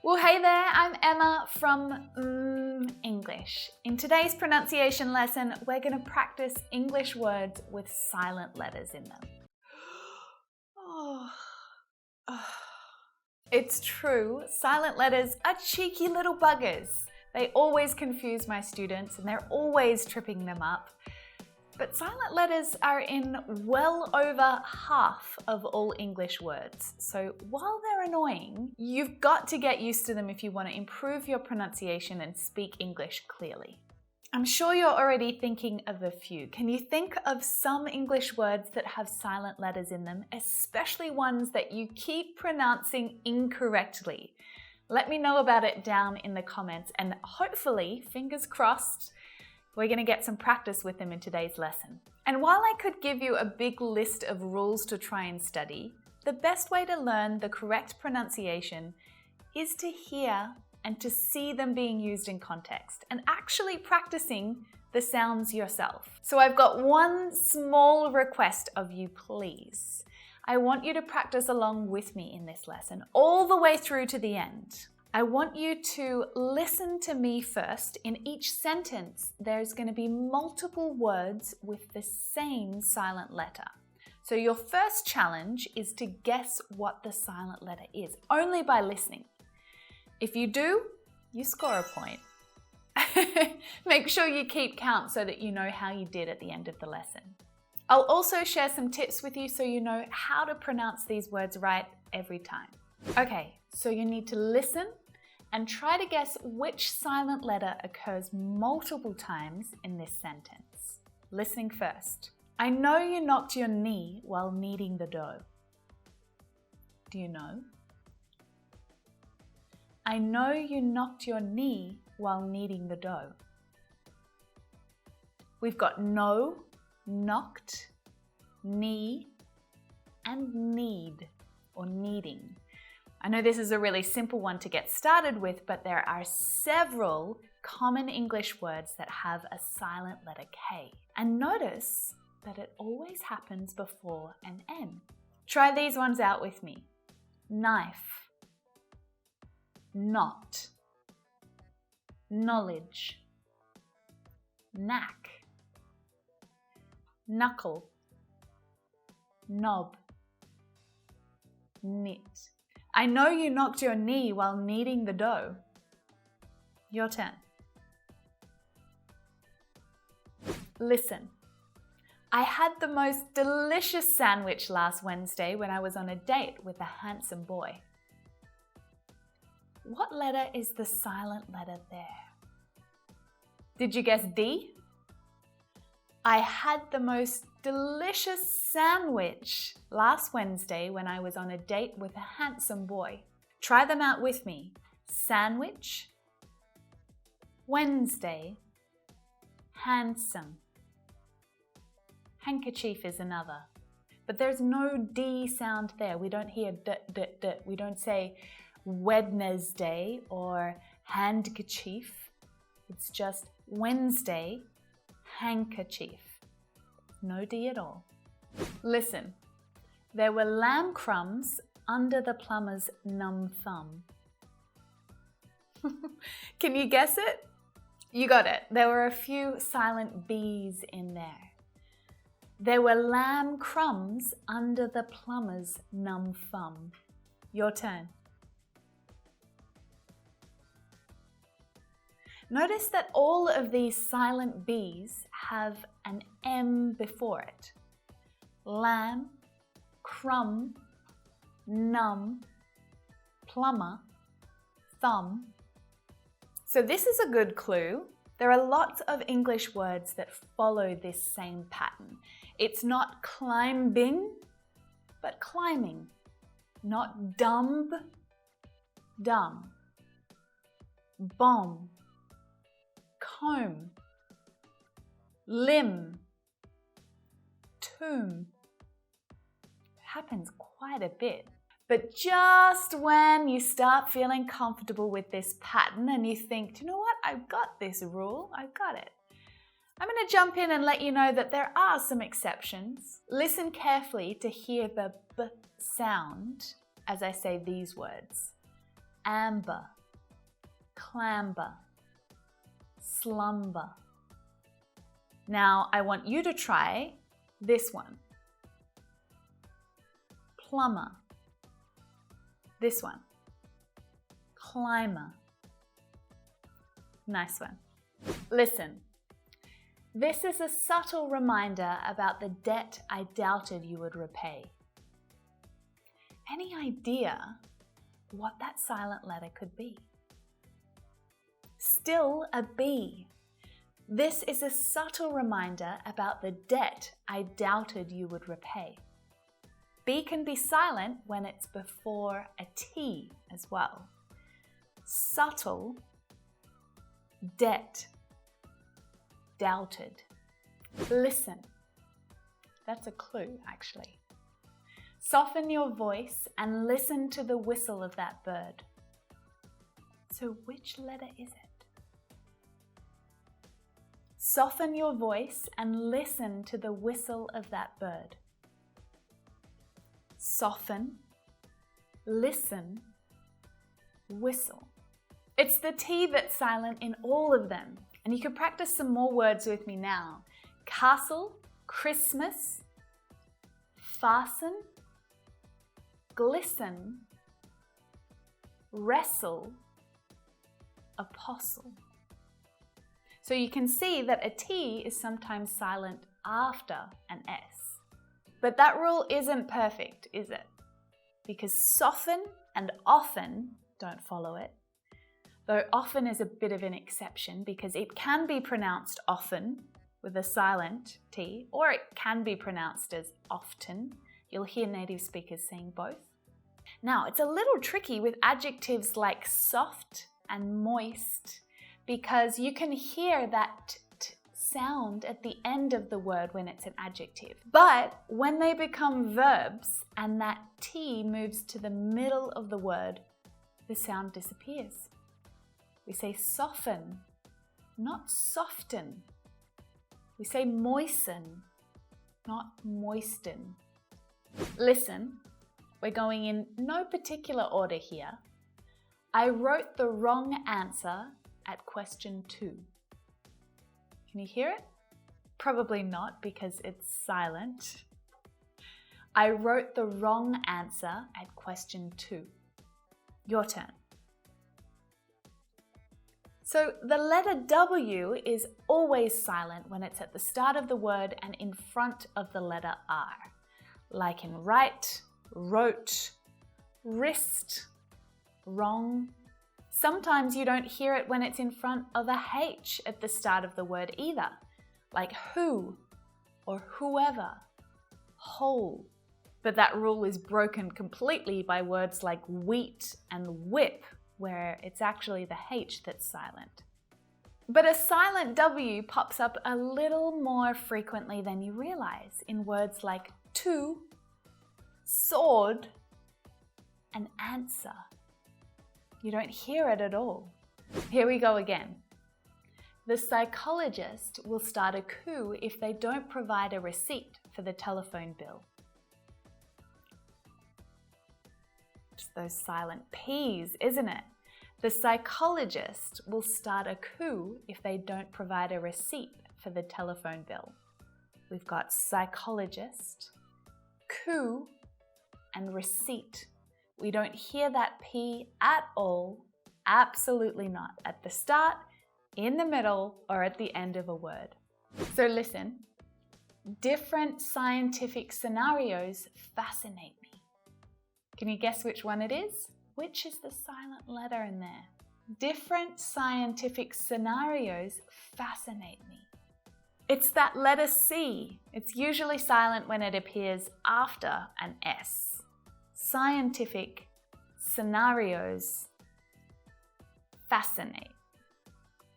Well, hey there, I'm Emma from English. In today's pronunciation lesson, we're going to practice English words with silent letters in them. It's true, silent letters are cheeky little buggers. They always confuse my students and they're always tripping them up. But silent letters are in well over half of all English words. So while they're annoying, you've got to get used to them if you want to improve your pronunciation and speak English clearly. I'm sure you're already thinking of a few. Can you think of some English words that have silent letters in them, especially ones that you keep pronouncing incorrectly? Let me know about it down in the comments and hopefully, fingers crossed, we're going to get some practice with them in today's lesson. And while I could give you a big list of rules to try and study, the best way to learn the correct pronunciation is to hear and to see them being used in context and actually practicing the sounds yourself. So I've got one small request of you, please. I want you to practice along with me in this lesson all the way through to the end. I want you to listen to me first. In each sentence, there's going to be multiple words with the same silent letter. So your first challenge is to guess what the silent letter is, only by listening. If you do, you score a point. Make sure you keep count so that you know how you did at the end of the lesson. I'll also share some tips with you so you know how to pronounce these words right every time. Okay, so you need to listen and try to guess which silent letter occurs multiple times in this sentence. Listening first. I know you knocked your knee while kneading the dough. Do you know? I know you knocked your knee while kneading the dough. We've got know, knocked, knee, and knead or kneading. I know this is a really simple one to get started with, but there are several common English words that have a silent letter K. And notice that it always happens before an N. Try these ones out with me. Knife, not, knowledge, knack, knuckle, knob, knit. I know you knocked your knee while kneading the dough. Your turn. Listen. I had the most delicious sandwich last Wednesday when I was on a date with a handsome boy. What letter is the silent letter there? Did you guess D? I had the most delicious sandwich last Wednesday when I was on a date with a handsome boy. Try them out with me. Sandwich, Wednesday, handsome. Handkerchief is another. But there's no D sound there. We don't hear d, d, d. We don't say Wednesday or handkerchief. It's just Wednesday, handkerchief. No D at all. Listen, there were lamb crumbs under the plumber's numb thumb. Can you guess it? You got it. There were a few silent B's in there. There were lamb crumbs under the plumber's numb thumb. Your turn. Notice that all of these silent B's have an M before it. Lamb, crumb, numb, plumber, thumb. So this is a good clue. There are lots of English words that follow this same pattern. It's not climbing, but climbing. Not dumb, dumb. Bomb, comb, limb, tomb. It happens quite a bit. But just when you start feeling comfortable with this pattern and you think, do you know what, I've got this rule, I've got it. I'm going to jump in and let you know that there are some exceptions. Listen carefully to hear the B sound as I say these words. amber, clamber, slumber. Now I want you to try this one. Plumber. This one. Climber. Nice one. Listen. This is a subtle reminder about the debt I doubted you would repay. Any idea what that silent letter could be? Still a B. This is a subtle reminder about the debt I doubted you would repay. B can be silent when it's before a T as well. Subtle, debt, doubted. Listen. That's a clue, actually. Soften your voice and listen to the whistle of that bird. So which letter is it? Soften your voice and listen to the whistle of that bird. Soften, listen, whistle. It's the T that's silent in all of them. And you can practice some more words with me now. Castle, Christmas, fasten, glisten, wrestle, apostle. So you can see that a T is sometimes silent after an S. But that rule isn't perfect, is it? Because soften and often don't follow it. Though often is a bit of an exception because it can be pronounced often with a silent T, or it can be pronounced as often. You'll hear native speakers saying both. Now, it's a little tricky with adjectives like soft and moist because you can hear that t sound at the end of the word when it's an adjective. But when they become verbs and that T moves to the middle of the word, the sound disappears. We say soften, not soften. We say moisten, not moisten. Listen, we're going in no particular order here. I wrote the wrong answer at question 2. Can you hear it? Probably not because it's silent. I wrote the wrong answer at question 2. Your turn. So the letter W is always silent when it's at the start of the word and in front of the letter R, like in right, wrote, wrist, wrong. Sometimes you don't hear it when it's in front of a H at the start of the word either, like who or whoever, whole. But that rule is broken completely by words like wheat and whip, where it's actually the H that's silent. But a silent W pops up a little more frequently than you realize in words like to, sword, and answer. You don't hear it at all. Here we go again. The psychologist will start a coup if they don't provide a receipt for the telephone bill. It's those silent P's, isn't it? The psychologist will start a coup if they don't provide a receipt for the telephone bill. We've got psychologist, coup, and receipt. We don't hear that P at all, absolutely not, at the start, in the middle, or at the end of a word. So listen, different scientific scenarios fascinate me. Can you guess which one it is? Which is the silent letter in there? Different scientific scenarios fascinate me. It's that letter C. It's usually silent when it appears after an S. Scientific scenarios fascinate.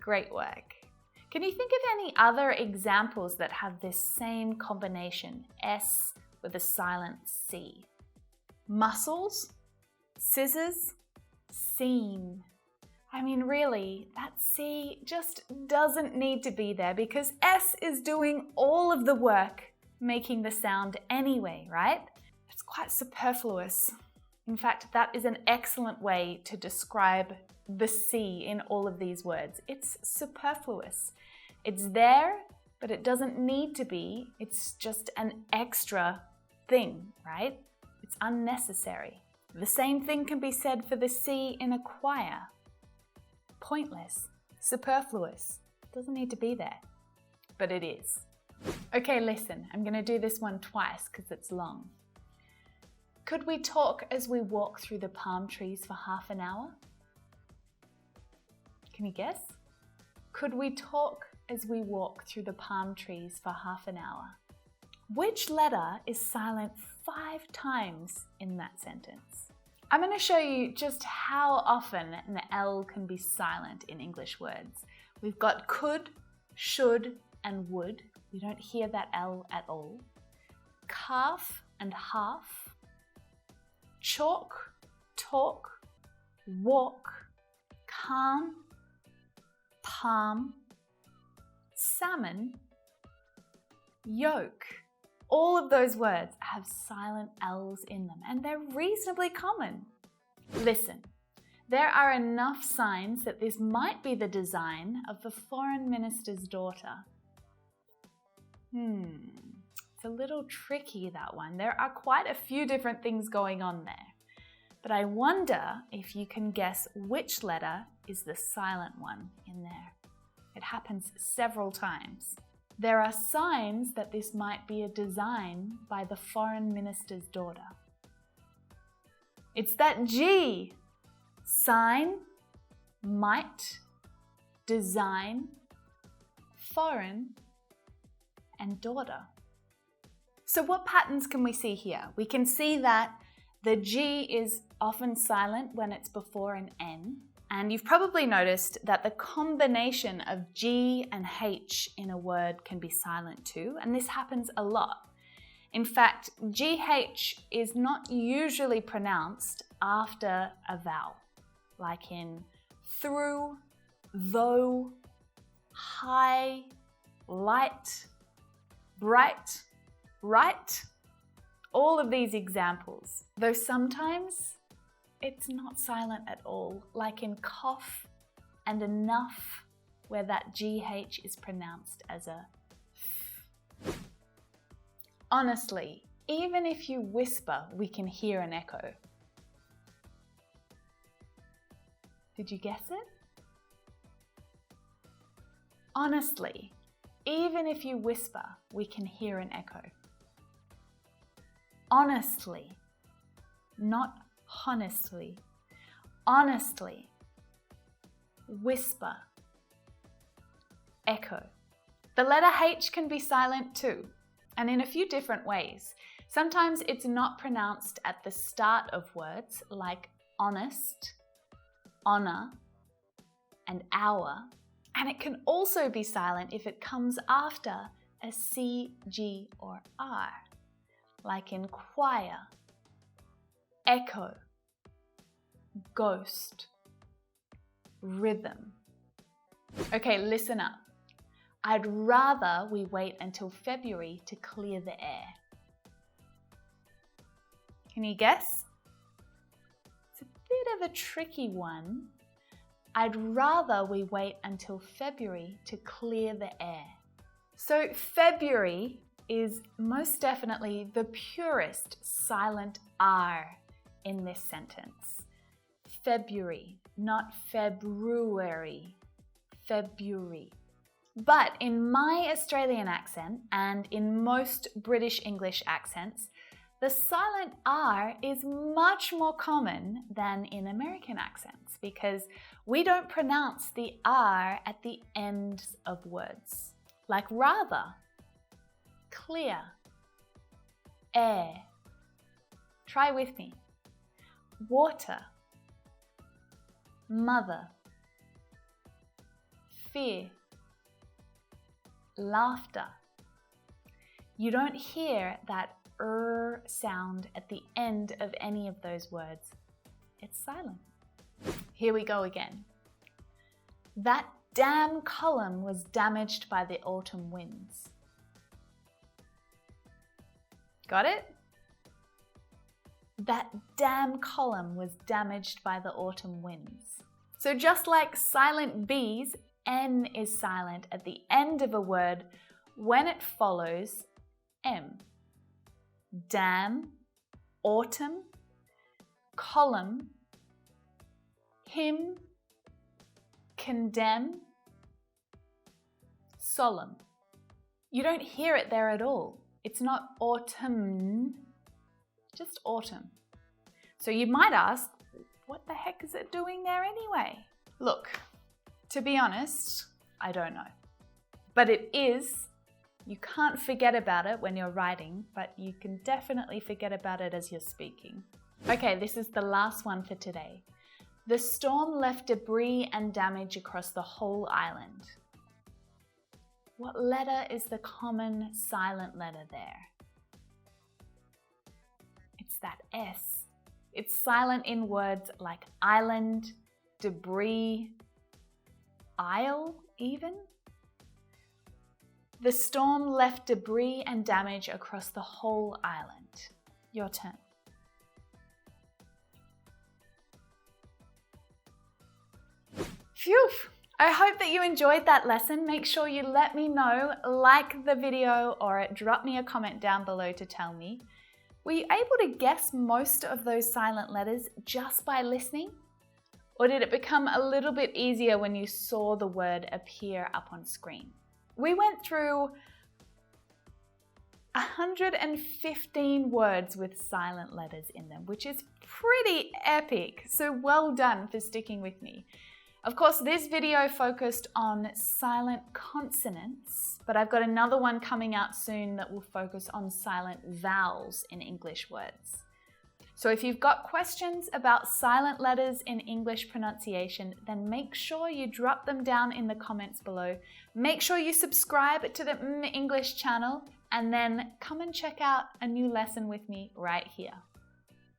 Great work. Can you think of any other examples that have this same combination, S with a silent C? Muscles, scissors, seam. I mean, really, that C just doesn't need to be there because S is doing all of the work making the sound anyway, right? It's quite superfluous. In fact, that is an excellent way to describe the C in all of these words. It's superfluous. It's there, but it doesn't need to be. It's just an extra thing, right? It's unnecessary. The same thing can be said for the C in acquire. Pointless, superfluous, doesn't need to be there, but it is. Okay, listen, I'm going to do this one twice because it's long. Could we talk as we walk through the palm trees for half an hour? Can you guess? Could we talk as we walk through the palm trees for half an hour? Which letter is silent 5 times in that sentence? I'm going to show you just how often an L can be silent in English words. We've got could, should, and would. We don't hear that L at all. Calf and half. Chalk, talk, walk, calm, palm, salmon, yolk. All of those words have silent L's in them, and they're reasonably common. Listen, there are enough signs that this might be the design of the foreign minister's daughter. It's a little tricky, that one. There are quite a few different things going on there. But I wonder if you can guess which letter is the silent one in there. It happens several times. There are signs that this might be a design by the foreign minister's daughter. It's that G. Sign, might, design, foreign, and daughter. So what patterns can we see here? We can see that the G is often silent when it's before an N. And you've probably noticed that the combination of G and H in a word can be silent too, and this happens a lot. In fact, GH is not usually pronounced after a vowel, like in through, though, high, light, bright, right. All of these examples, though sometimes it's not silent at all, like in cough and enough, where that GH is pronounced as a f. Honestly, even if you whisper, we can hear an echo. Did you guess it? Honestly, even if you whisper, we can hear an echo. Honestly, not honestly. Honestly, whisper, echo. The letter H can be silent too, and in a few different ways. Sometimes it's not pronounced at the start of words, like honest, honor, and hour, and it can also be silent if it comes after a C, G, or R, like in choir, echo, ghost, rhythm. Okay, listen up. I'd rather we wait until February to clear the air. Can you guess? It's a bit of a tricky one. I'd rather we wait until February to clear the air. So February is most definitely the purest silent R in this sentence. February, not February. February. But in my Australian accent and in most British English accents, the silent R is much more common than in American accents because we don't pronounce the R at the ends of words. Like rather, clear, air. Try with me. Water, mother, fear, laughter. You don't hear that sound at the end of any of those words. It's silent. Here we go again. That damn column was damaged by the autumn winds. Got it? That damn column was damaged by the autumn winds. So just like silent B's, N is silent at the end of a word when it follows M. Dam, autumn, column, hymn, condemn, solemn. You don't hear it there at all. It's not autumn, just autumn. So you might ask, what the heck is it doing there anyway? Look, to be honest, I don't know. But it is. You can't forget about it when you're writing, but you can definitely forget about it as you're speaking. Okay, this is the last one for today. The storm left debris and damage across the whole island. What letter is the common silent letter there? It's that S. It's silent in words like island, debris, isle even. The storm left debris and damage across the whole island. Your turn. Phew! I hope that you enjoyed that lesson. Make sure you let me know, like the video, or drop me a comment down below to tell me. Were you able to guess most of those silent letters just by listening? Or did it become a little bit easier when you saw the word appear up on screen? We went through 115 words with silent letters in them, which is pretty epic. So well done for sticking with me. Of course, this video focused on silent consonants, but I've got another one coming out soon that will focus on silent vowels in English words. So if you've got questions about silent letters in English pronunciation, then make sure you drop them down in the comments below. Make sure you subscribe to the mmmEnglish channel, and then come and check out a new lesson with me right here.